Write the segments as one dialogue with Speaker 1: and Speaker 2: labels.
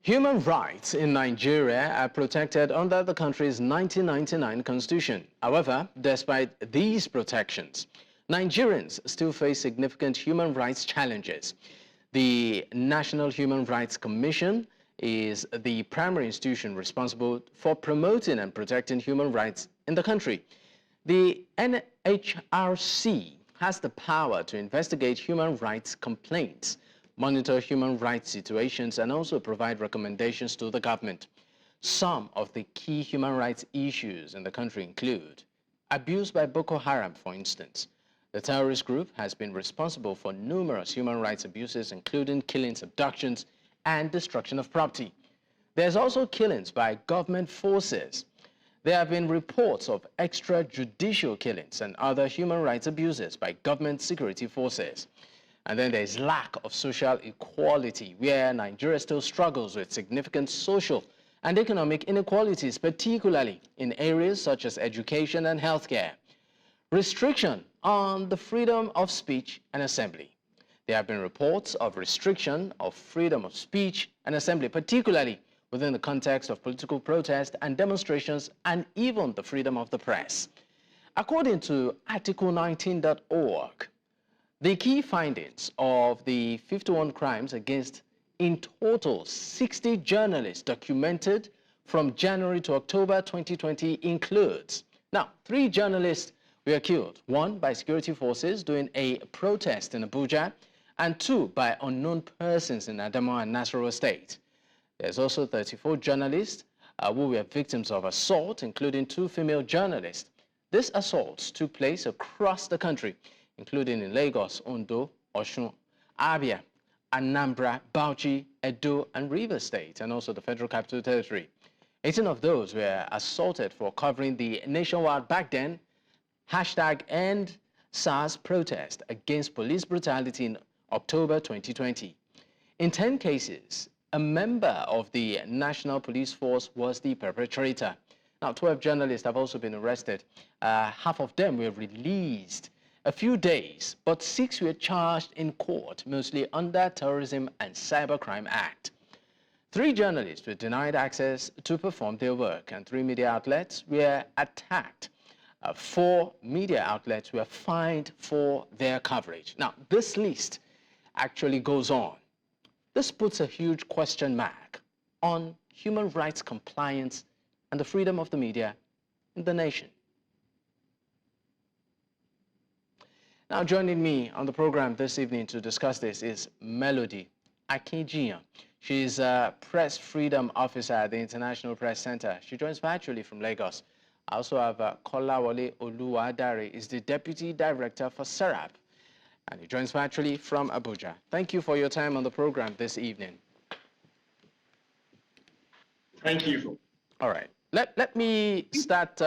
Speaker 1: Human rights in Nigeria are protected under the country's 1999 constitution. However, despite these protections, Nigerians still face significant human rights challenges. The National Human Rights Commission is the primary institution responsible for promoting and protecting human rights in the country. The NHRC has the power to investigate human rights complaints, monitor human rights situations, and also provide recommendations to the government. Some of the key human rights issues in the country include abuse by Boko Haram, for instance. The terrorist group has been responsible for numerous human rights abuses, including killings, abductions, and destruction of property. There's also killings by government forces. There have been reports of extrajudicial killings and other human rights abuses by government security forces. And then there's lack of social equality, where Nigeria still struggles with significant social and economic inequalities, particularly in areas such as education and healthcare. Restriction on the freedom of speech and assembly. There have been reports of restriction of freedom of speech and assembly, particularly within the context of political protest and demonstrations, and even the freedom of the press. According to article19.org, the key findings of the 51 crimes against, in total, 60 journalists documented from January to October 2020 includes, now, 3 journalists were killed, 1 by security forces during a protest in Abuja, and 2 by unknown persons in Adamawa and Nasarawa State. There's also 34 journalists who were victims of assault, including 2 female journalists. These assaults took place across the country, including in Lagos, Ondo, Osun, Abia, Anambra, Bauchi, Edo, and Rivers State, and also the Federal Capital Territory. 18 of those were assaulted for covering the nationwide back then #EndSARS protest against police brutality in October 2020. In 10 cases, a member of the National Police Force was the perpetrator. Now, 12 journalists have also been arrested. Half of them were released a few days, but 6 were charged in court, mostly under Terrorism and Cybercrime Act. 3 journalists were denied access to perform their work, and 3 media outlets were attacked. 4 media outlets were fined for their coverage. Now, this list actually goes on. This puts a huge question mark on human rights compliance and the freedom of the media in the nation. Now, joining me on the program this evening to discuss this is Melody Akinjiyan. She's a Press Freedom Officer at the International Press Center. She joins virtually from Lagos. I also have Kolawole Oluwadare, is the Deputy Director for SERAP, and he joins virtually from Abuja. Thank you for your time on the program this evening.
Speaker 2: Thank you.
Speaker 1: All right. Let me start.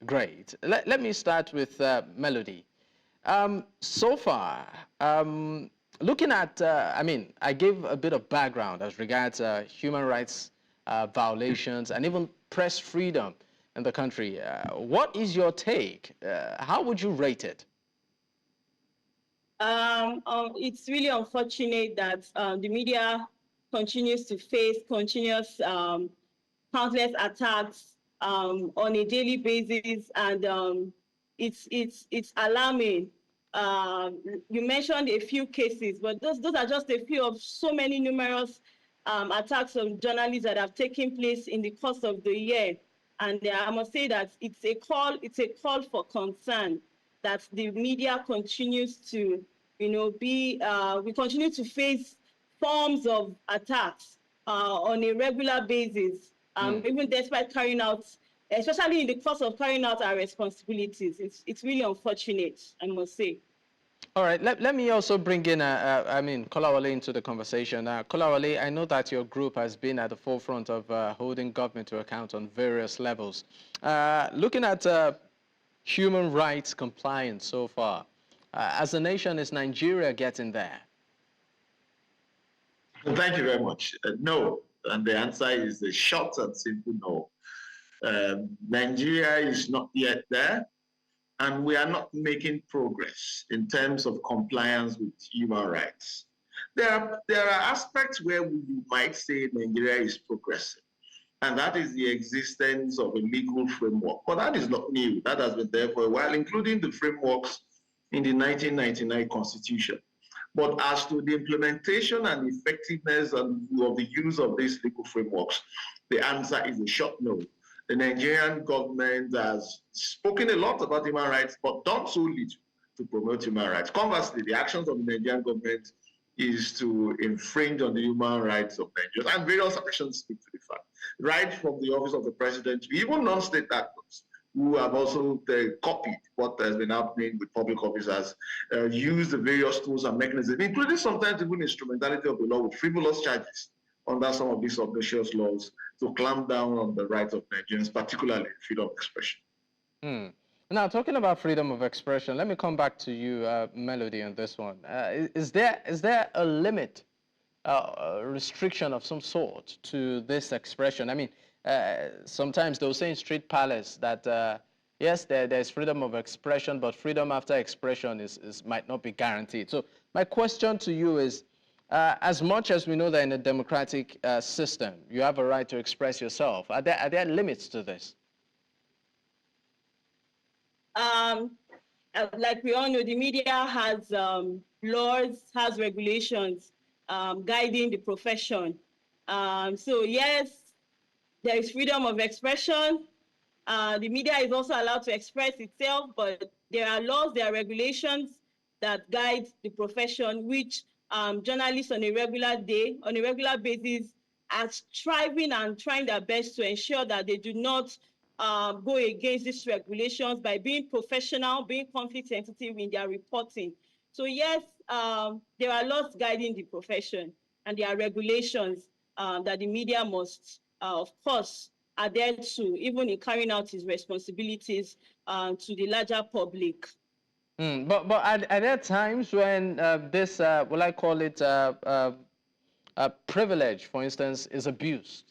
Speaker 1: Great. Let me start with Melody. So far, looking at, I gave a bit of background as regards human rights violations and even press freedom in the country. What is your take? How would you rate it?
Speaker 3: It's really unfortunate that the media continues to face continuous countless attacks on a daily basis, and it's alarming. You mentioned a few cases, but those are just a few of so many numerous attacks on journalists that have taken place in the course of the year. And I must say that it's a call for concern that the media continues to, we continue to face forms of attacks on a regular basis, even despite carrying out, especially in the course of carrying out our responsibilities. It's really unfortunate, I must say.
Speaker 1: All right, let me also bring in, Kolawole into the conversation. Kolawole, I know that your group has been at the forefront of holding government to account on various levels. Looking at human rights compliance so far, as a nation, is Nigeria getting there?
Speaker 2: Well, thank you very much. No, and the answer is a short and simple no. Nigeria is not yet there, and we are not making progress in terms of compliance with human rights. there are aspects where you might say Nigeria is progressive, and that is the existence of a legal framework. But that is not new. That has been there for a while, including the frameworks in the 1999 Constitution. But as to the implementation and effectiveness of the use of these legal frameworks, the answer is a short no. The Nigerian government has spoken a lot about human rights, but done so little to promote human rights. Conversely, the actions of the Nigerian government is to infringe on the human rights of Nigerians, and various actions speak to the fact. Right from the office of the president to even non-state actors who have also copied what has been happening with public officers, used the various tools and mechanisms, including sometimes even instrumentality of the law with frivolous charges under some of these obnoxious laws to clamp down on the rights of Nigerians, particularly freedom of expression.
Speaker 1: Now, talking about freedom of expression, let me come back to you, Melody, on this one. Is there a limit, a restriction of some sort to this expression? I mean, sometimes they'll say in street palace that, yes, there's freedom of expression, but freedom after expression might not be guaranteed. So my question to you is, as much as we know that in a democratic system, you have a right to express yourself, are there limits to this?
Speaker 3: Like we all know, the media has laws, has regulations guiding the profession. So yes, there is freedom of expression. The media is also allowed to express itself, but there are laws, there are regulations that guide the profession, which journalists on a regular basis are striving and trying their best to ensure that they do not go against these regulations by being professional, being conflict sensitive in their reporting. So yes, there are laws guiding the profession, and there are regulations that the media must, of course, adhere to, even in carrying out its responsibilities to the larger public.
Speaker 1: But are there times when this, will I call it, privilege, for instance, is abused?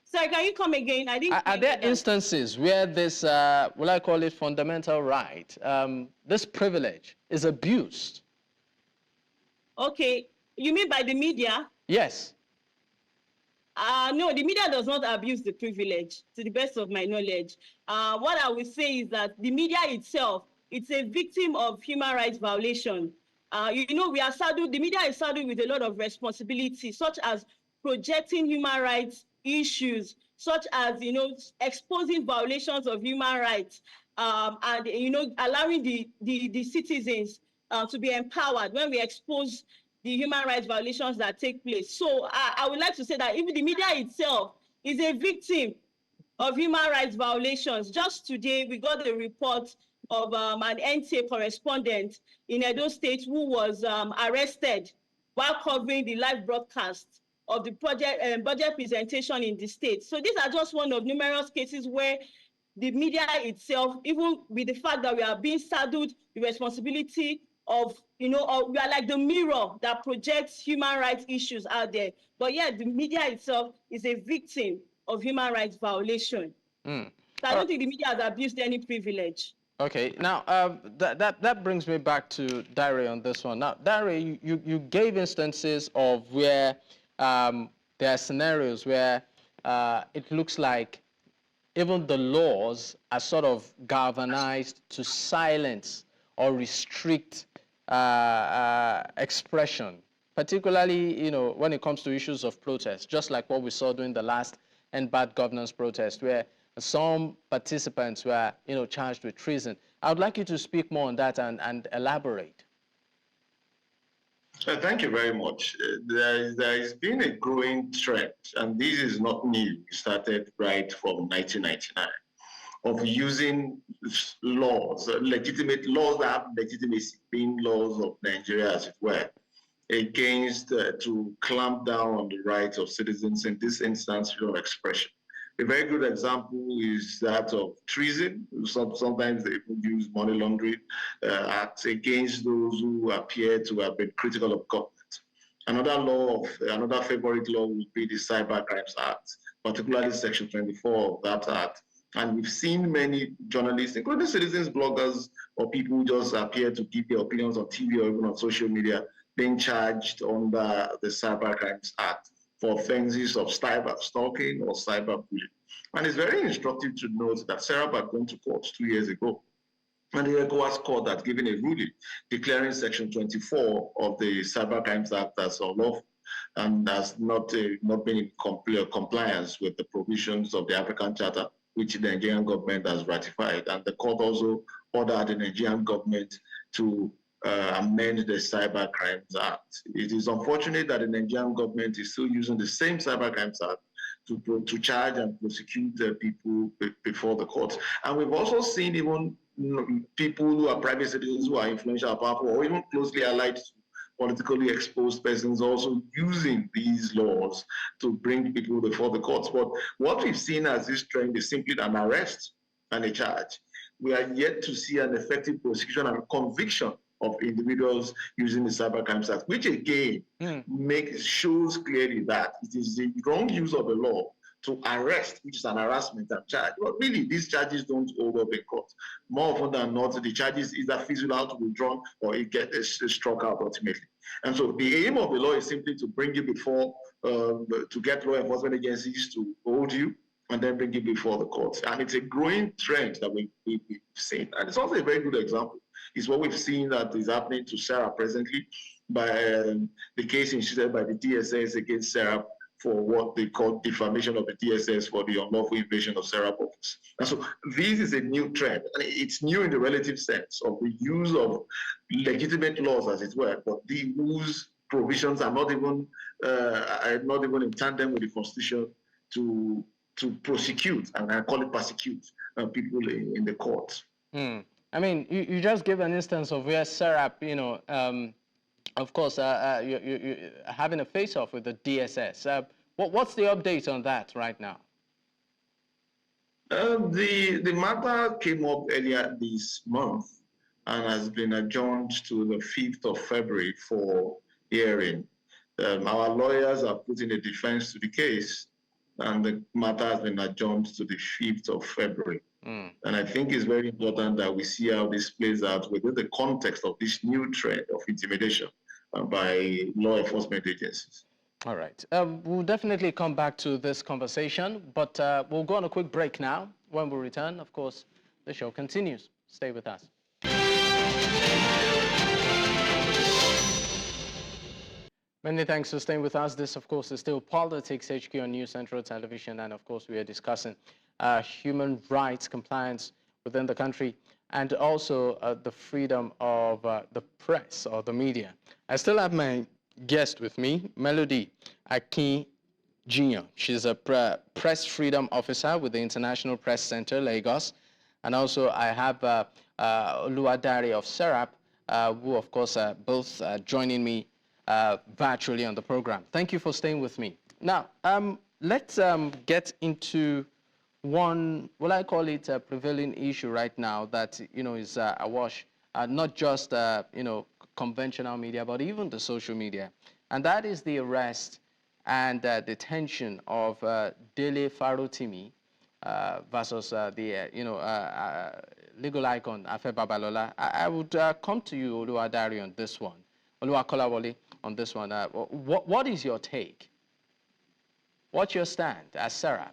Speaker 3: Sorry, can you come again? I didn't.
Speaker 1: Are there instances where this, will I call it, fundamental right, this privilege is abused?
Speaker 3: Okay, you mean by the media?
Speaker 1: Yes.
Speaker 3: No, the media does not abuse the privilege, to the best of my knowledge. What I would say is that the media itself, it's a victim of human rights violation. You know, the media is saddled with a lot of responsibility, such as projecting human rights issues, such as, you know, exposing violations of human rights, and, you know, allowing the citizens to be empowered when we expose the human rights violations that take place. So I would like to say that even the media itself is a victim of human rights violations. Just today, we got a report of an NTA correspondent in Edo State who was arrested while covering the live broadcast of the budget presentation in the state. So these are just one of numerous cases where the media itself, even with the fact that we are being saddled the responsibility of, you know, we are like the mirror that projects human rights issues out there. But yeah, the media itself is a victim of human rights violation. So I don't think the media has abused any privilege.
Speaker 1: Okay, now that brings me back to Dare on this one. Now, Dare, you gave instances of where there are scenarios where it looks like even the laws are sort of galvanized to silence or restrict expression, particularly, you know, when it comes to issues of protest, just like what we saw during the last End Bad Governance protest, where some participants were, you know, charged with treason. I would like you to speak more on that and elaborate.
Speaker 2: Thank you very much. There has been a growing trend, and this is not new. It started right from 1999, of using laws, legitimate laws that have legitimacy, being laws of Nigeria, as it were, against to clamp down on the rights of citizens, in this instance, freedom of expression. A very good example is that of treason. Sometimes they use money laundering acts against those who appear to have been critical of government. Another favorite law would be the Cyber Crimes Act, particularly Section 24 of that act, And we've seen many journalists, including citizens, bloggers, or people who just appear to give their opinions on TV or even on social media, being charged under the Cyber Crimes Act for offenses of cyber stalking or cyber bullying. And it's very instructive to note that SERAP had gone to court 2 years ago. And the ECOWAS court had given a ruling declaring Section 24 of the Cyber Crimes Act as unlawful and has not been in compliance with the provisions of the African Charter, which the Nigerian government has ratified. And the court also ordered the Nigerian government to amend the Cyber Crimes Act. It is unfortunate that the Nigerian government is still using the same Cyber Crimes Act to charge and prosecute people before the courts. And we've also seen even people who are private citizens who are influential or powerful or even closely allied to politically exposed persons also using these laws to bring people before the courts. But what we've seen as this trend is simply an arrest and a charge. We are yet to see an effective prosecution and conviction of individuals using the Cyber Crimes Act, which again shows clearly that it is the wrong use of the law to arrest, which is an harassment and charge. But really, these charges don't hold up in court. More often than not, the charges either fizzle out, withdrawn, or it gets struck out ultimately. And so the aim of the law is simply to bring you before, to get law enforcement agencies to hold you and then bring you before the courts. And it's a growing trend that we've seen. And it's also a very good example. It's what we've seen that is happening to SERAP presently by the case instituted by the DSS against SERAP for what they call defamation of the DSS for the unlawful invasion of SERAP office. And so this is a new trend. And it's new in the relative sense of the use of legitimate laws, as it were, but whose provisions are not even in tandem with the Constitution to prosecute, and I call it persecute, people in the courts.
Speaker 1: I mean, you just gave an instance of where SERAP, of course, you're having a face-off with the DSS. What's the update on that right now?
Speaker 2: The matter came up earlier this month and has been adjourned to the 5th of February for hearing. Our lawyers have put in a defense to the case, and the matter has been adjourned to the 5th of February. And I think it's very important that we see how this plays out within the context of this new trend of intimidation by law enforcement agencies.
Speaker 1: All right. We'll definitely come back to this conversation, but we'll go on a quick break now. When we return, of course, the show continues. Stay with us. Many thanks for staying with us. This, of course, is still Politics HQ on News Central Television, and of course, we are discussing human rights compliance within the country and also the freedom of the press or the media. I still have my guest with me, Melody Akinjiyan. She's a press freedom officer with the International Press Center, Lagos. And also I have Oluwadare of SERAP, who of course are both joining me virtually on the program. Thank you for staying with me. Now, let's get into one, what I call it, a prevailing issue right now that, is awash, not just, conventional media, but even the social media. And that is the arrest and detention of Dele Farotimi versus the, legal icon, Afe Babalola. I would come to you, Oluwadare, on this one. Kolawole on this one. What is your take? What's your stand as SERAP?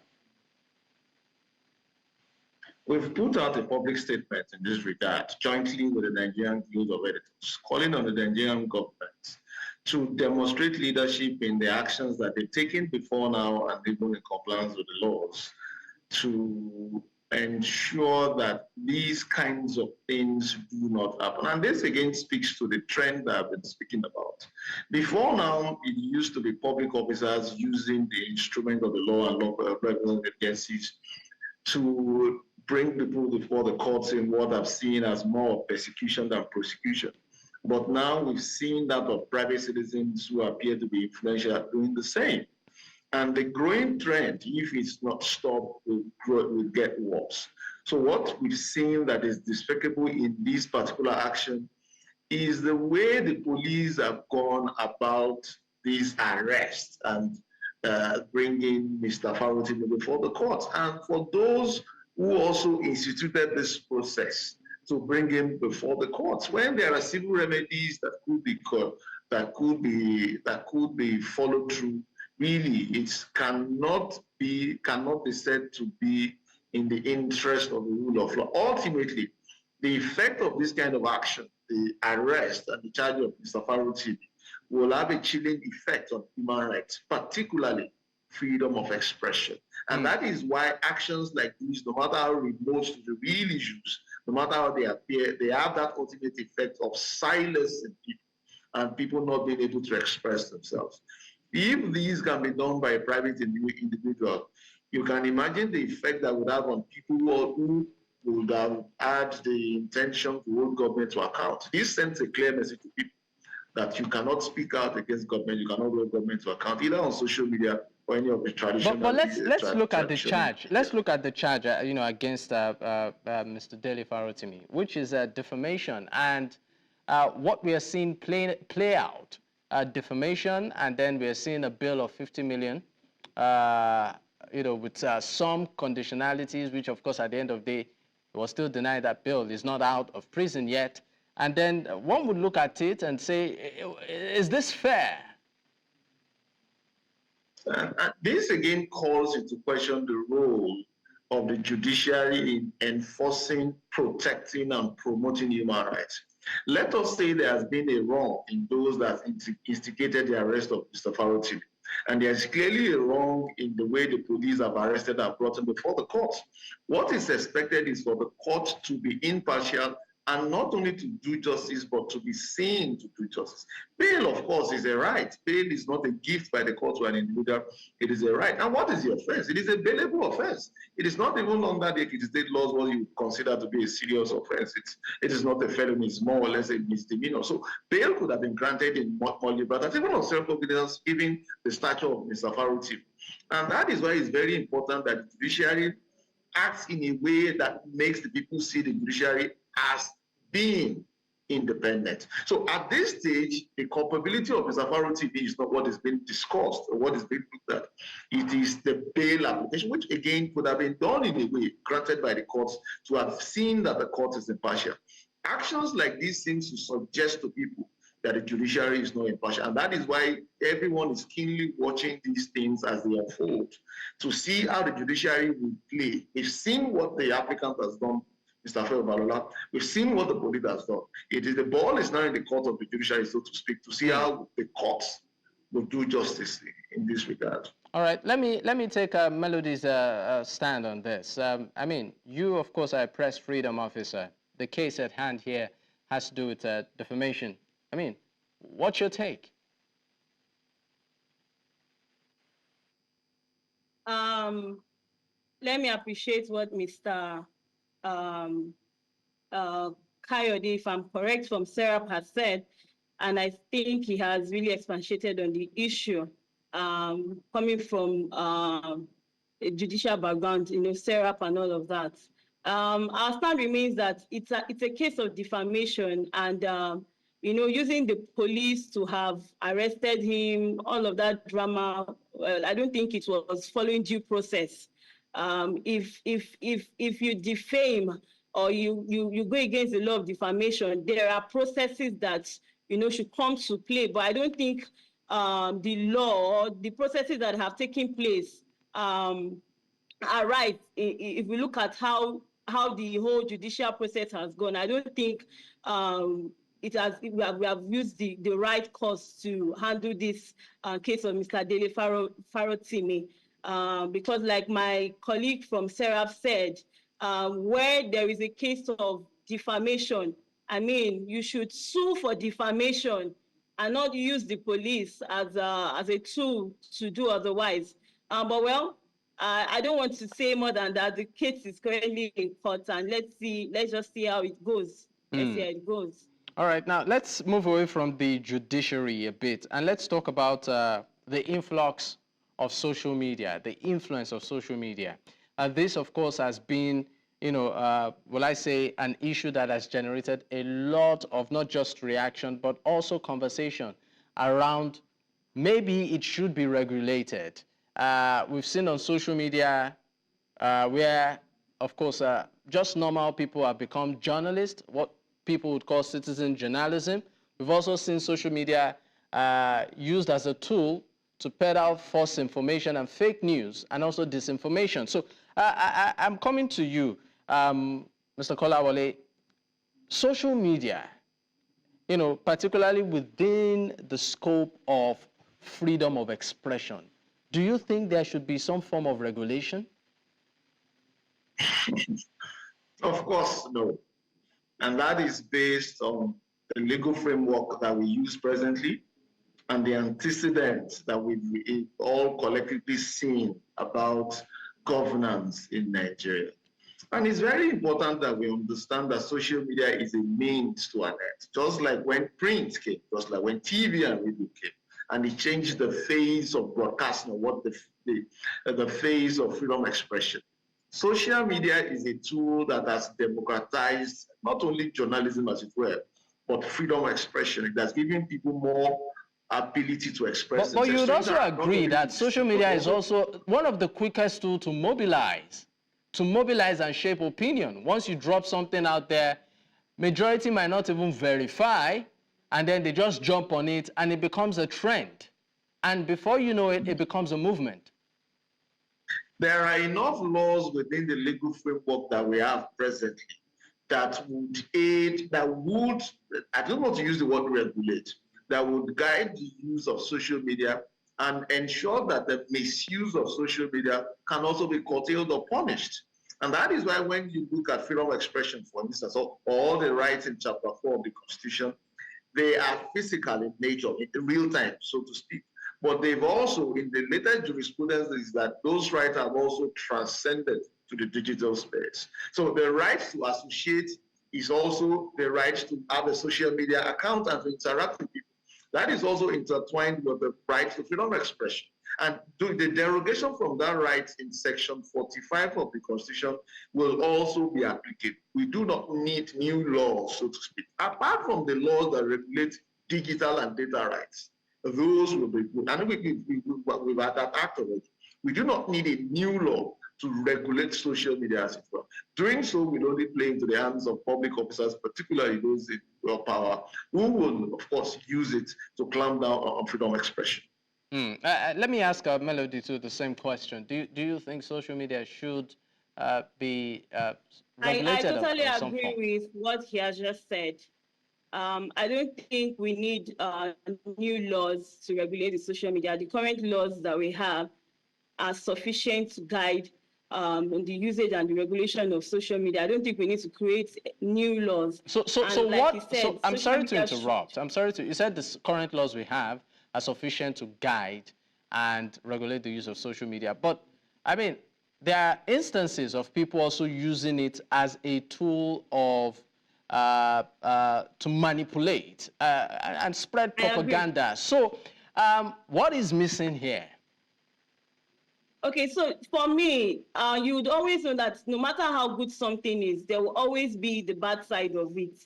Speaker 2: We've put out a public statement in this regard, jointly with the Nigerian Guild of Editors, calling on the Nigerian government to demonstrate leadership in the actions that they've taken before now and even in compliance with the laws to ensure that these kinds of things do not happen. And this again speaks to the trend that I've been speaking about. Before now, it used to be public officers using the instrument of the law and law enforcement agencies to bring people before the courts in what I've seen as more persecution than prosecution. But now we've seen that of private citizens who appear to be influential doing the same. And the growing trend, if it's not stopped, will get worse. So what we've seen that is despicable in this particular action is the way the police have gone about these arrests and bringing Mr. Farotimi before the courts. And for those who also instituted this process to bring him before the courts. When there are civil remedies that could be followed through, really it cannot be said to be in the interest of the rule of law. Ultimately, the effect of this kind of action, the arrest and the charge of Mr. Faroti, will have a chilling effect on human rights, particularly freedom of expression. And that is why actions like these, no matter how remote to the real issues, no matter how they appear, they have that ultimate effect of silencing people and people not being able to express themselves. If these can be done by a private individual, you can imagine the effect that would have on people who would have had the intention to hold government to account. This sends a clear message to people that you cannot speak out against government, you cannot hold government to account, either on social media or any of the traditional.
Speaker 1: But let's look at the charge. Let's look at the charge, against Mr. Dele Farotimi, which is defamation, and what we are seeing play out, defamation, and then we are seeing a bill of 50 million, with some conditionalities, which of course at the end of the day, will still deny that bill is not out of prison yet. And then one would look at it and say, is this fair?
Speaker 2: This again calls into question the role of the judiciary in enforcing, protecting, and promoting human rights. Let us say there has been a wrong in those that instigated the arrest of Mr. Faroti. And there's clearly a wrong in the way the police have arrested and brought him before the court. What is expected is for the court to be impartial and not only to do justice, but to be seen to do justice. Bail, of course, is a right. Bail is not a gift by the court to an individual. It is a right. And what is the offense? It is a bailable offense. It is not even under the state laws what you consider to be a serious offense. It is not a felony. It's more or less a misdemeanor. So bail could have been granted in more liberal terms, even on self-confidence, given the stature of Mr. Faroti. And that is why it's very important that the judiciary acts in a way that makes the people see the judiciary as being independent. So at this stage, the culpability of Mr. Faroti is not what is being discussed or what is being looked at. It is the bail application, which again could have been done in a way granted by the courts to have seen that the court is impartial. Actions like this seem to suggest to people that the judiciary is not impartial. And that is why everyone is keenly watching these things as they unfold to see how the judiciary will play. We've seen what the applicant has done, Mr. Balola. We've seen what the police has done. The ball is now in the court of the judiciary, so to speak, to see how the courts will do justice in this regard.
Speaker 1: All right, let me take Melody's stand on this. You, of course, are a press freedom officer. The case at hand here has to do with defamation. What's your take?
Speaker 3: Let me appreciate what Mr. Kayode, if I'm correct, from SERAP has said, and I think he has really expatiated on the issue, coming from a judicial background, SERAP and all of that. Our stand remains that it's a case of defamation, and using the police to have arrested him, all of that drama. Well, I don't think it was following due process. If you defame or you go against the law of defamation, there are processes that should come to play. But I don't think the law, the processes that have taken place are right. If we look at how the whole judicial process has gone, I don't think we have used the right course to handle this case of Mr. Dele Farotimi. Because like my colleague from SERAP said, where there is a case of defamation, you should sue for defamation and not use the police as a tool to do otherwise. I don't want to say more than that. The case is currently in court, and let's just see how it goes. Let's see how it goes.
Speaker 1: All right, now let's move away from the judiciary a bit, and let's talk about the influx of social media, the influence of social media. This, of course, has been, will I say, an issue that has generated a lot of not just reaction, but also conversation around maybe it should be regulated. We've seen on social media where of course, just normal people have become journalists, what people would call citizen journalism. We've also seen social media used as a tool to peddle false information and fake news and also disinformation. So I'm coming to you, Mr. Kolawole. Social media, particularly within the scope of freedom of expression, do you think there should be some form of regulation?
Speaker 2: Of course, no. And that is based on the legal framework that we use presently and the antecedents that we've all collectively seen about governance in Nigeria. And it's very important that we understand that social media is a means to an end. Just like when print came, just like when TV and radio came, and it changed the phase of broadcasting, or what the phase of freedom expression. Social media is a tool that has democratized not only journalism, as it were, but freedom of expression. It has given people more ability to express
Speaker 1: themselves. But you would also agree that social media is also one of the quickest tools to mobilize and shape opinion. Once you drop something out there, majority might not even verify, and then they just jump on it, and it becomes a trend. And before you know it, it becomes a movement.
Speaker 2: There are enough laws within the legal framework that we have presently that would aid, I don't want to use the word regulate, that would guide the use of social media and ensure that the misuse of social media can also be curtailed or punished. And that is why when you look at freedom of expression, for instance, all the rights in Chapter 4 of the Constitution, they are physical in nature, in real time, so to speak. But they've also, in the latest jurisprudence, is that those rights have also transcended to the digital space. So the right to associate is also the right to have a social media account and to interact with people. That is also intertwined with the right to freedom of expression. And the derogation from that right in Section 45 of the Constitution will also be applicable. We do not need new laws, so to speak. Apart from the laws that regulate digital and data rights, those will be good. And we've had that act already. We do not need a new law to regulate social media as it were. Doing so will only play into the hands of public officers, particularly those in power, who will, of course, use it to clamp down on freedom of expression.
Speaker 1: Let me ask Melody to the same question. Do you think social media should be regulated?
Speaker 3: I totally agree with what he has just said. I don't think we need new laws to regulate the social media. The current laws that we have are sufficient to guide the usage and the regulation of social media. I don't think we need to create new laws.
Speaker 1: I'm sorry to interrupt. You said the current laws we have are sufficient to guide and regulate the use of social media. But, I mean, there are instances of people also using it as a tool of to manipulate and spread propaganda. So what is missing here?
Speaker 3: Okay, so for me, you would always know that no matter how good something is, there will always be the bad side of it.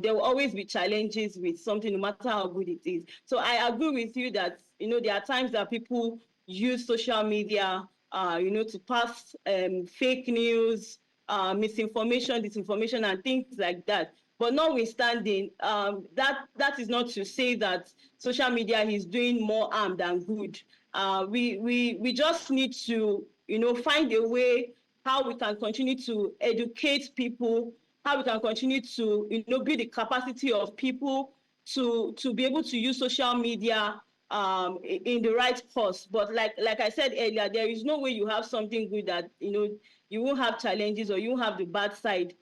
Speaker 3: There will always be challenges with something, no matter how good it is. So I agree with you that, there are times that people use social media, to pass fake news, misinformation, disinformation, and things like that. But notwithstanding, that is not to say that social media is doing more harm than good. We just need to, find a way how we can continue to educate people, how we can continue to, build the capacity of people to be able to use social media in the right course. But like I said earlier, there is no way you have something good that, you won't have challenges or you won't have the bad side.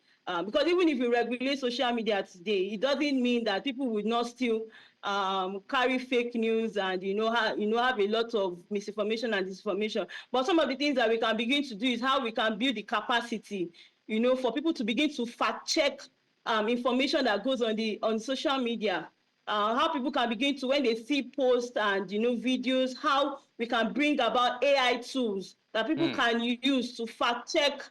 Speaker 3: Because even if you regulate social media today, it doesn't mean that people would not still carry fake news and have a lot of misinformation and disinformation. But some of the things that we can begin to do is how we can build the capacity, for people to begin to fact check information that goes on social media. How people can begin to, when they see posts and videos, how we can bring about AI tools that people can use to fact check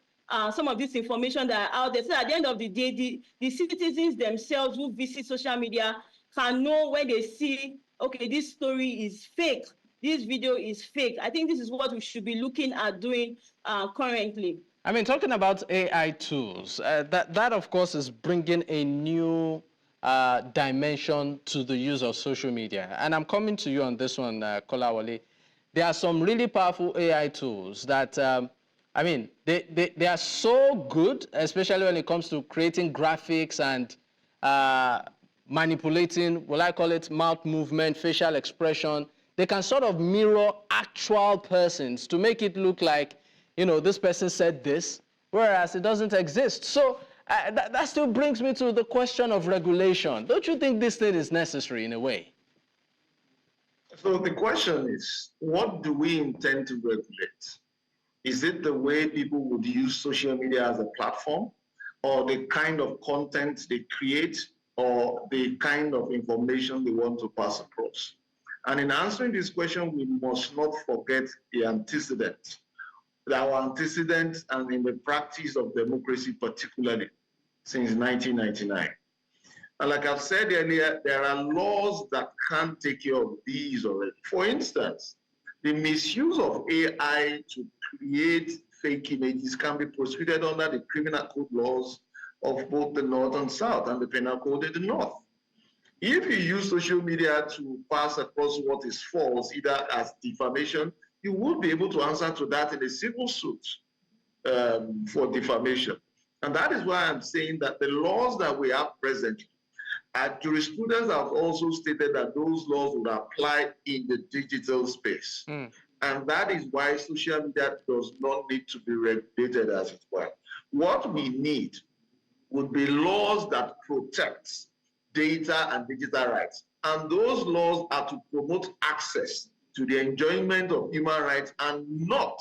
Speaker 3: some of this information that are out there. So at the end of the day, the citizens themselves who visit social media can know when they see, okay, this story is fake, this video is fake. I think this is what we should be looking at doing currently.
Speaker 1: I mean, talking about AI tools, that of course is bringing a new dimension to the use of social media. And I'm coming to you on this one, Kolawole. There are some really powerful AI tools that, I mean, they are so good, especially when it comes to creating graphics and manipulating, will I call it mouth movement, facial expression. They can sort of mirror actual persons to make it look like, you know, this person said this, whereas it doesn't exist. So that still brings me to the question of regulation. Don't you think this thing is necessary in a way?
Speaker 2: So the question is, what do we intend to regulate? Is it the way people would use social media as a platform, or the kind of content they create, or the kind of information they want to pass across? And in answering this question, we must not forget the antecedent. Our antecedent and in the practice of democracy, particularly since 1999. And like I've said earlier, there are laws that can't take care of these already. For instance, the misuse of AI to create fake images can be prosecuted under the criminal code laws of both the North and South and the penal code in the North. If you use social media to pass across what is false, either as defamation, you would be able to answer to that in a civil suit for defamation. And that is why I'm saying that the laws that we have presently, jurisprudence have also stated that those laws would apply in the digital space. And that is why social media does not need to be regulated as it were. What we need would be laws that protect data and digital rights. And those laws are to promote access to the enjoyment of human rights and not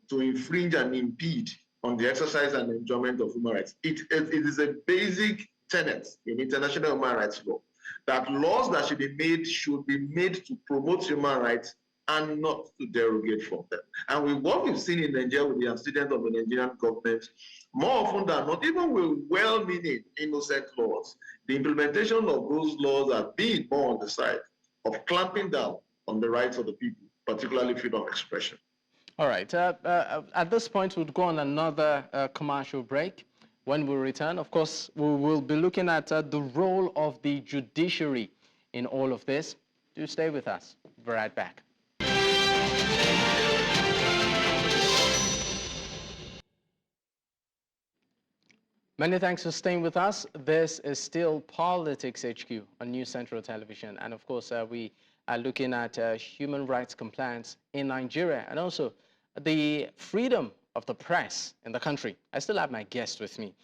Speaker 2: to infringe and impede on the exercise and enjoyment of human rights. It is a basic tenet in international human rights law that laws that should be made to promote human rights and not to derogate from them. And with what we've seen in Nigeria with the antecedent of the Nigerian government, more often than not, even with well-meaning innocent laws, the implementation of those laws are being more on the side of clamping down on the rights of the people, particularly freedom of expression.
Speaker 1: All right. At this point, we'll go on another commercial break. When we return, of course, we will be looking at the role of the judiciary in all of this. Do stay with us. We'll be right back. Many thanks for staying with us. This is still Politics HQ on News Central Television. And of course, we are looking at human rights compliance in Nigeria and also the freedom of the press in the country. I still have my guest with me,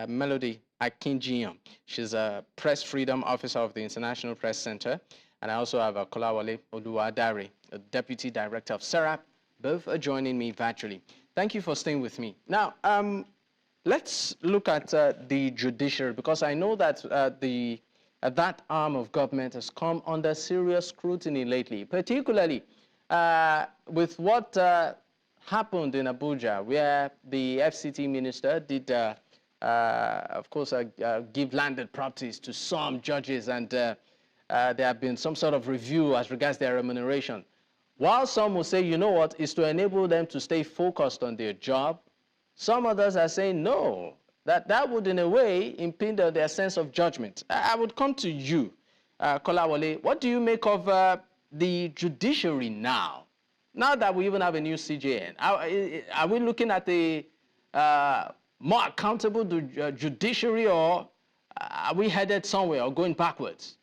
Speaker 1: Melody Akinjiyan. She's a press freedom officer of the International Press Center. And I also have Kolawole Oluwadare, a deputy director of SERAP. Both are joining me virtually. Thank you for staying with me. Now, let's look at the judiciary, because I know that that arm of government has come under serious scrutiny lately, particularly with what happened in Abuja, where the FCT minister did, of course, give landed properties to some judges, and there have been some sort of review as regards their remuneration. While some will say, you know what, it's to enable them to stay focused on their job, some others are saying no, that would in a way impede their sense of judgment. I would come to you, Kolawole. What do you make of the judiciary now? Now that we even have a new CJN, are we looking at a more accountable judiciary, or are we headed somewhere or going backwards?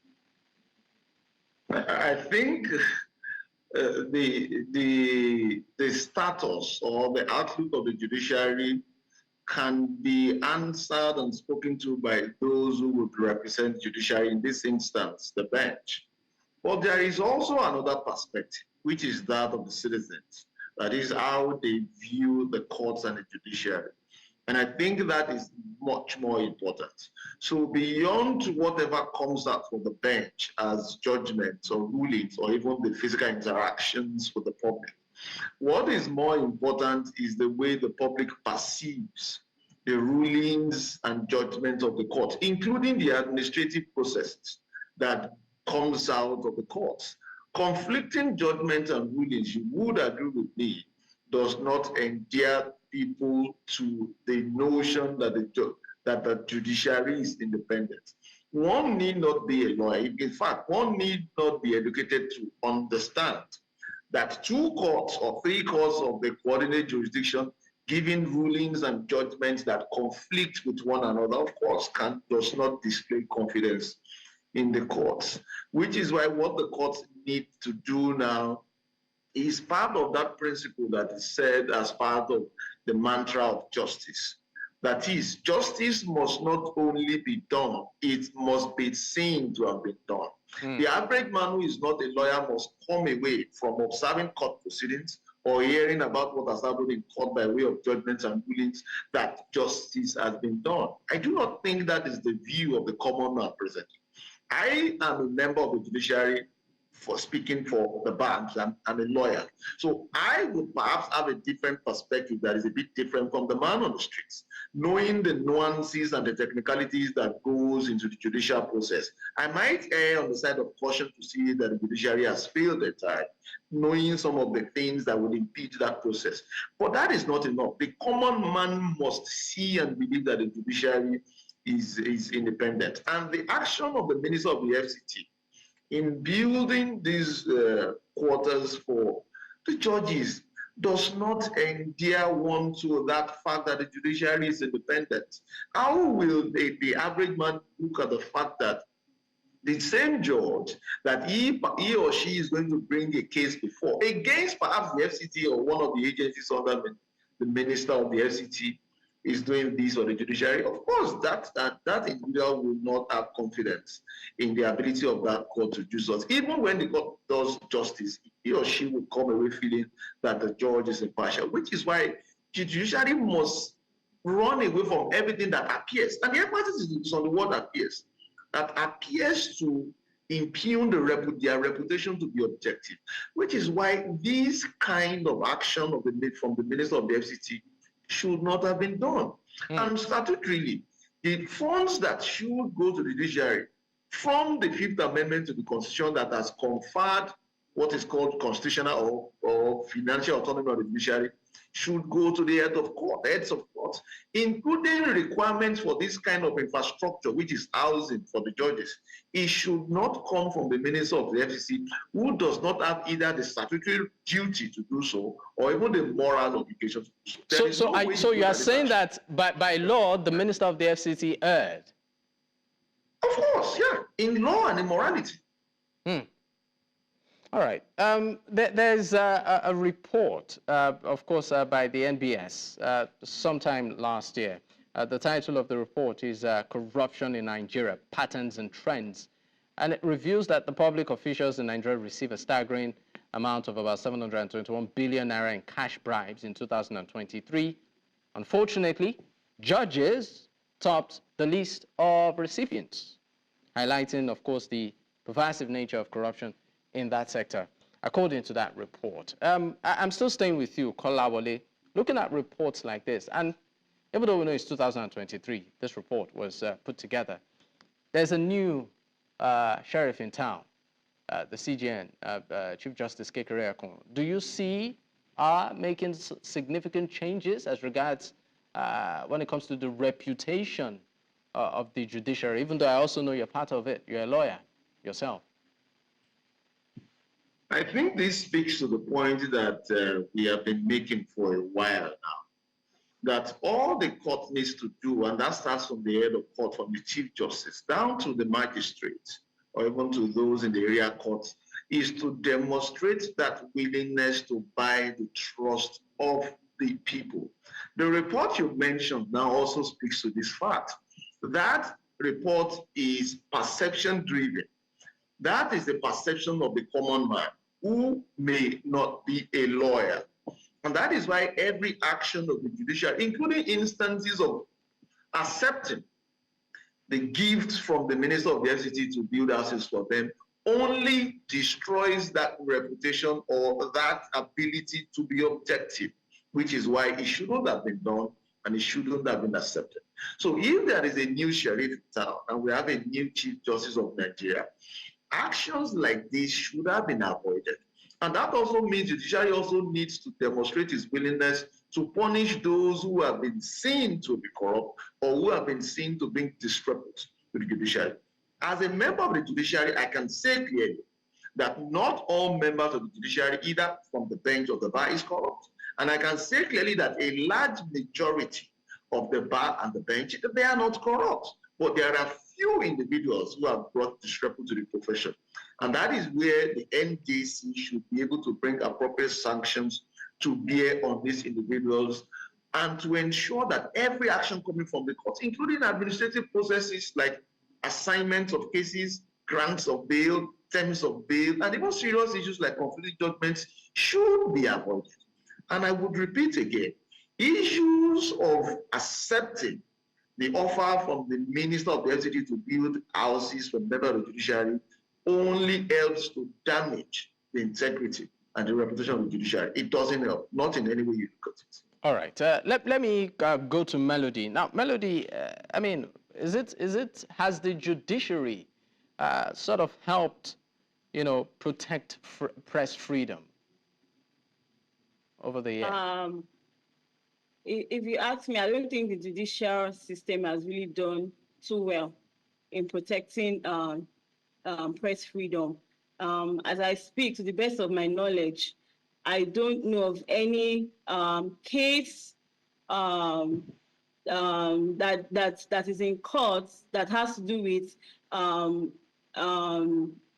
Speaker 2: I think the status or the outlook of the judiciary can be answered and spoken to by those who would represent judiciary, in this instance, the bench. But there is also another perspective, which is that of the citizens. That is how they view the courts and the judiciary. And I think that is much more important. So beyond whatever comes out from the bench as judgments or rulings or even the physical interactions with the public, what is more important is the way the public perceives the rulings and judgments of the court, including the administrative processes that comes out of the courts. Conflicting judgments and rulings, you would agree with me, does not endear people to the notion that the judiciary is independent. One need not be a lawyer. In fact, one need not be educated to understand that 2 courts or 3 courts of the coordinate jurisdiction giving rulings and judgments that conflict with one another, of course, does not display confidence in the courts, which is why what the courts need to do now is part of that principle that is said as part of the mantra of justice. That is, justice must not only be done, it must be seen to have been done. The average man who is not a lawyer must come away from observing court proceedings or hearing about what has happened in court by way of judgments and rulings that justice has been done. I do not think that is the view of the common man presently. I am a member of the judiciary for speaking for the bar. I'm a lawyer. So I would perhaps have a different perspective that is a bit different from the man on the streets, knowing the nuances and the technicalities that goes into the judicial process. I might err on the side of caution to see that the judiciary has failed at times, knowing some of the things that would impede that process. But that is not enough. The common man must see and believe that the judiciary is independent. And the action of the Minister of the FCT in building these quarters for the judges does not endear one to that fact that the judiciary is independent. How will the average man look at the fact that the same judge that he or she is going to bring a case before against perhaps the FCT or one of the agencies under the Minister of the FCT is doing this or the judiciary? Of course, that individual will not have confidence in the ability of that court to do so. Even when the court does justice, he or she will come away feeling that the judge is impartial, which is why the judiciary must run away from everything that appears. And the emphasis is on the word appears. That appears to impugn their reputation to be objective, which is why this kind of action from the Minister of the FCT should not have been done. And statutorily, the funds that should go to the judiciary from the 5th Amendment to the Constitution that has conferred what is called constitutional or financial autonomy of the judiciary should go to the heads of courts, including requirements for this kind of infrastructure, which is housing for the judges. It should not come from the Minister of the FCC, who does not have either the statutory duty to do so or even the moral obligation to do so.
Speaker 1: So you are saying that by law, the Minister of the FCC erred?
Speaker 2: Of course, yeah, in law and in morality.
Speaker 1: All right. There's a report, of course, by the NBS sometime last year. The title of the report is Corruption in Nigeria, Patterns and Trends. And it reveals that the public officials in Nigeria receive a staggering amount of about 721 billion naira in cash bribes in 2023. Unfortunately, judges topped the list of recipients, highlighting, of course, the pervasive nature of corruption in that sector, according to that report. I'm still staying with you, Kolawole, looking at reports like this, and even though we know it's 2023, this report was put together, there's a new sheriff in town, the CJN, Chief Justice Kekere Ekun. Do you see making significant changes as regards when it comes to the reputation of the judiciary, even though I also know you're part of it, you're a lawyer yourself?
Speaker 2: I think this speaks to the point that we have been making for a while now, that all the court needs to do, and that starts from the head of court, from the Chief Justice down to the magistrates, or even to those in the area courts, is to demonstrate that willingness to buy the trust of the people. The report you mentioned now also speaks to this fact. That report is perception-driven. That is the perception of the common man who may not be a lawyer. And that is why every action of the judiciary, including instances of accepting the gifts from the Minister of the FCT to build houses for them, only destroys that reputation or that ability to be objective, which is why it shouldn't have been done and it shouldn't have been accepted. So if there is a new sheriff in town and we have a new Chief Justice of Nigeria, actions like this should have been avoided. And that also means the judiciary also needs to demonstrate its willingness to punish those who have been seen to be corrupt or who have been seen to bring disrepute to the judiciary. As a member of the judiciary, I can say clearly that not all members of the judiciary, either from the bench or the bar, is corrupt. And I can say clearly that a large majority of the bar and the bench, they are not corrupt. But there are few individuals who have brought disrepute to the profession. And that is where the NJC should be able to bring appropriate sanctions to bear on these individuals and to ensure that every action coming from the courts, including administrative processes like assignment of cases, grants of bail, terms of bail, and even serious issues like conflicting judgments should be avoided. And I would repeat again, issues of accepting the offer from the Minister of the FCT to build houses for members of the judiciary only helps to damage the integrity and the reputation of the judiciary. It doesn't help, not in any way you look at it.
Speaker 1: All right, let me go to Melody. Now, Melody, I mean, has the judiciary sort of helped, protect press freedom over the years?
Speaker 3: If you ask me, I don't think the judicial system has really done too well in protecting press freedom. As I speak, to the best of my knowledge, I don't know of any case that is in court that has to do with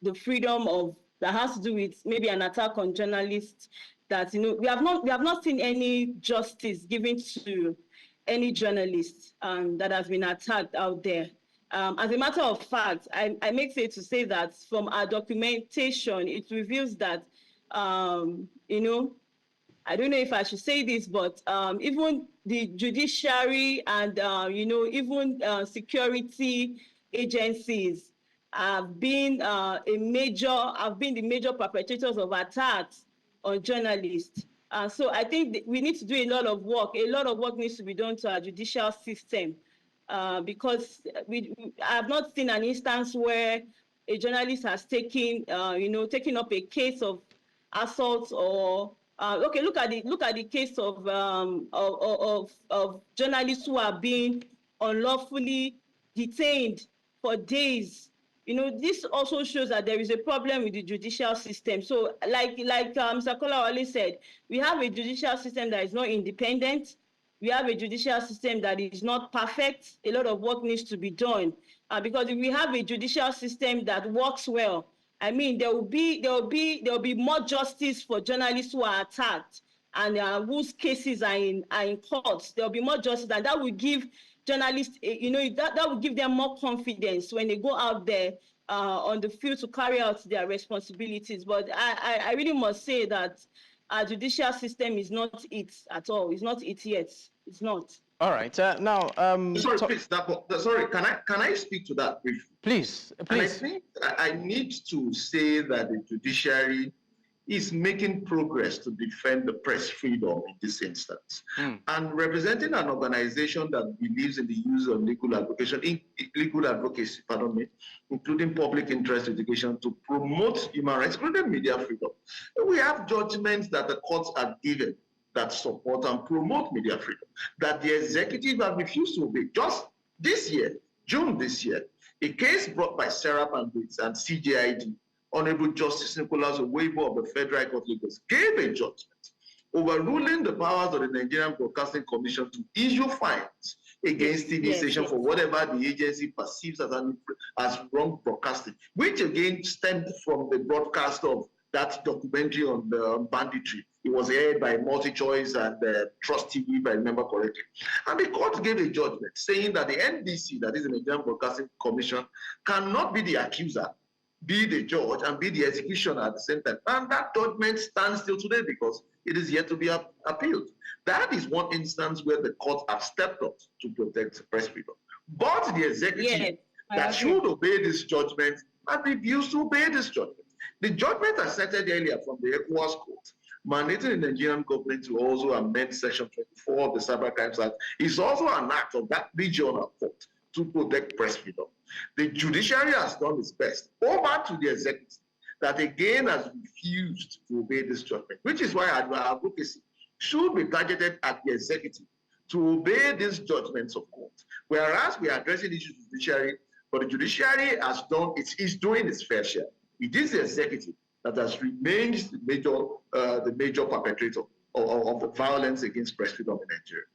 Speaker 3: the freedom of, that has to do with maybe an attack on journalists. That we have not seen any justice given to any journalist that has been attacked out there. As a matter of fact, I make say to say that from our documentation, it reveals that I don't know if I should say this, but even the judiciary and even security agencies have been the major perpetrators of attacks on journalists. So I think we need to do a lot of work. A lot of work needs to be done to our judicial system because I have not seen an instance where a journalist has taken up a case of assault or look at the case of journalists who are being unlawfully detained for days. This also shows that there is a problem with the judicial system. So like Mr. Kolawole said, we have a judicial system that is not independent. We have a judicial system that is not perfect. A lot of work needs to be done. Because if we have a judicial system that works well, I mean, there will be more justice for journalists who are attacked and whose cases are in courts. There will be more justice, and that will give journalists, that will give them more confidence when they go out there on the field to carry out their responsibilities. But I really must say that our judicial system is not it at all. It's not it yet. It's not.
Speaker 1: All right. Now,
Speaker 2: sorry, please. Sorry, can I speak to that briefly?
Speaker 1: Please.
Speaker 2: And I think I need to say that the judiciary is making progress to defend the press freedom in this instance. And representing an organization that believes in the use of legal advocacy, including public interest litigation to promote human rights, including media freedom. We have judgments that the courts have given that support and promote media freedom, that the executive have refused to obey. Just this year, June this year, a case brought by SERAP and CJID, Honorable Justice Nicholas Owebo of the Federal Court of Lagos, gave a judgment overruling the powers of the Nigerian Broadcasting Commission to issue fines against TV stations for whatever the agency perceives as wrong broadcasting, which again stemmed from the broadcast of that documentary on the banditry. It was aired by MultiChoice and Trust TV, if I remember correctly. And the court gave a judgment saying that the NBC, that is the Nigerian Broadcasting Commission, cannot be the accuser, be the judge, and be the executioner at the same time. And that judgment stands still today because it is yet to be appealed. That is one instance where the courts have stepped up to protect press freedom. But the executive that should obey this judgment has refused to obey this judgment. The judgment I cited earlier from the ECOWAS court, mandating the Nigerian government to also amend Section 24 of the Cyber Crimes Act, is also an act of that regional court to protect press freedom. The judiciary has done its best. Over to the executive that again has refused to obey this judgment, which is why our advocacy should be targeted at the executive to obey these judgments of court. Whereas we are addressing issues of the judiciary, but the judiciary has done, it is doing its fair share. It is the executive that has remained the major perpetrator of the violence against press freedom in Nigeria.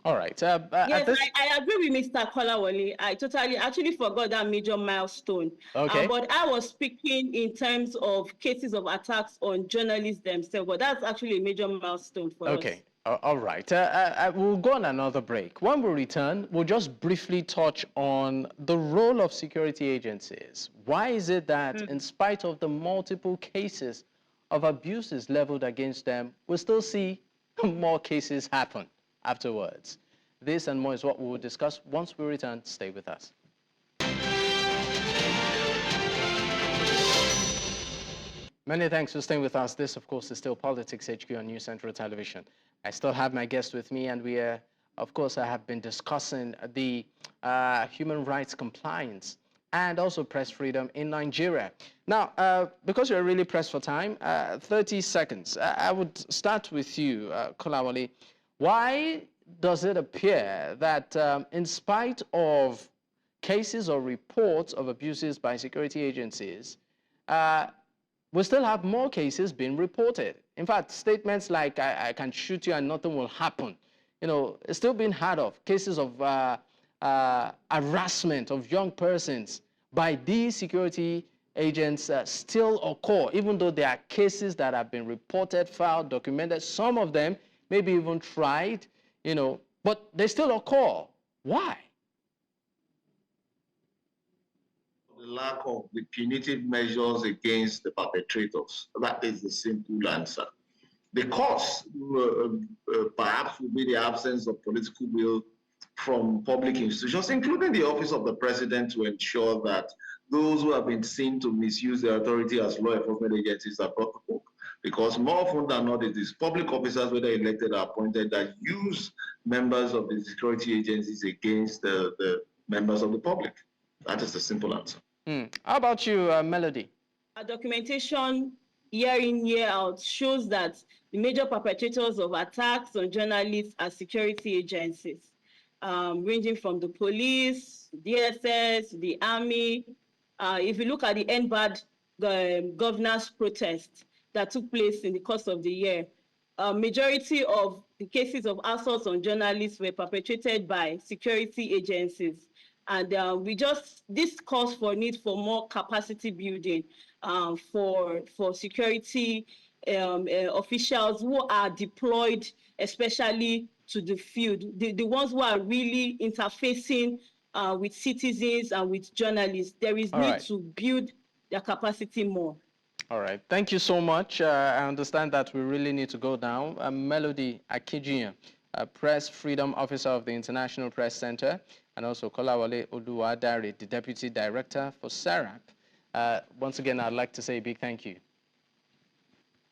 Speaker 1: All right.
Speaker 3: Yes, I agree with Mr. Kolawole. I actually forgot that major milestone.
Speaker 1: Okay.
Speaker 3: But I was speaking in terms of cases of attacks on journalists themselves. But that's actually a major milestone for us.
Speaker 1: Okay. All right. We'll go on another break. When we return, we'll just briefly touch on the role of security agencies. Why is it that in spite of the multiple cases of abuses leveled against them, we still see more cases happen afterwards? This and more is what we will discuss once we return. Stay with us. Many thanks for staying with us. This, of course, is still Politics HQ on News Central Television. I still have my guest with me, and we of course, I have been discussing the human rights compliance and also press freedom in Nigeria. Now, because you're really pressed for time, 30 seconds. I would start with you, Kolawole. Why does it appear that in spite of cases or reports of abuses by security agencies, we still have more cases being reported? In fact, statements like, I can shoot you and nothing will happen, it's still being heard of. Cases of harassment of young persons by these security agents still occur, even though there are cases that have been reported, filed, documented. Some of them maybe even tried, but they still occur. Why?
Speaker 2: The lack of the punitive measures against the perpetrators. That is the simple answer. The cause, perhaps, would be the absence of political will from public institutions, including the office of the president, to ensure that those who have been seen to misuse their authority as law enforcement agencies are brought to book. Because more often than not, it is public officers, whether elected or appointed, that use members of the security agencies against the members of the public. That is the simple answer.
Speaker 1: How about you, Melody?
Speaker 3: Our documentation year in, year out shows that the major perpetrators of attacks on journalists are security agencies, ranging from the police, DSS, the army. If you look at the NBAD governors' protest that took place in the course of the year, majority of the cases of assaults on journalists were perpetrated by security agencies. And this calls for need for more capacity building for security officials who are deployed, especially to the field, the ones who are really interfacing with citizens and with journalists. There is need to build their capacity more.
Speaker 1: All right. Thank you so much. I understand that we really need to go down. Melody Akinjiyan, Press Freedom Officer of the International Press Center, and also Kolawole Oluwadare, the Deputy Director for SERAP. Once again, I'd like to say a big thank you.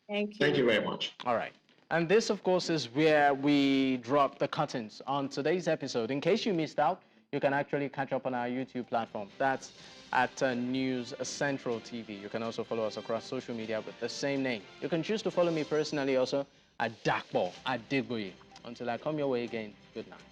Speaker 3: Thank you.
Speaker 2: Thank you very much.
Speaker 1: All right. And this, of course, is where we drop the curtains on today's episode. In case you missed out, you can actually catch up on our YouTube platform. That's at News Central TV. You can also follow us across social media with the same name. You can choose to follow me personally also at Dakpo, at Digboye. Until I come your way again, good night.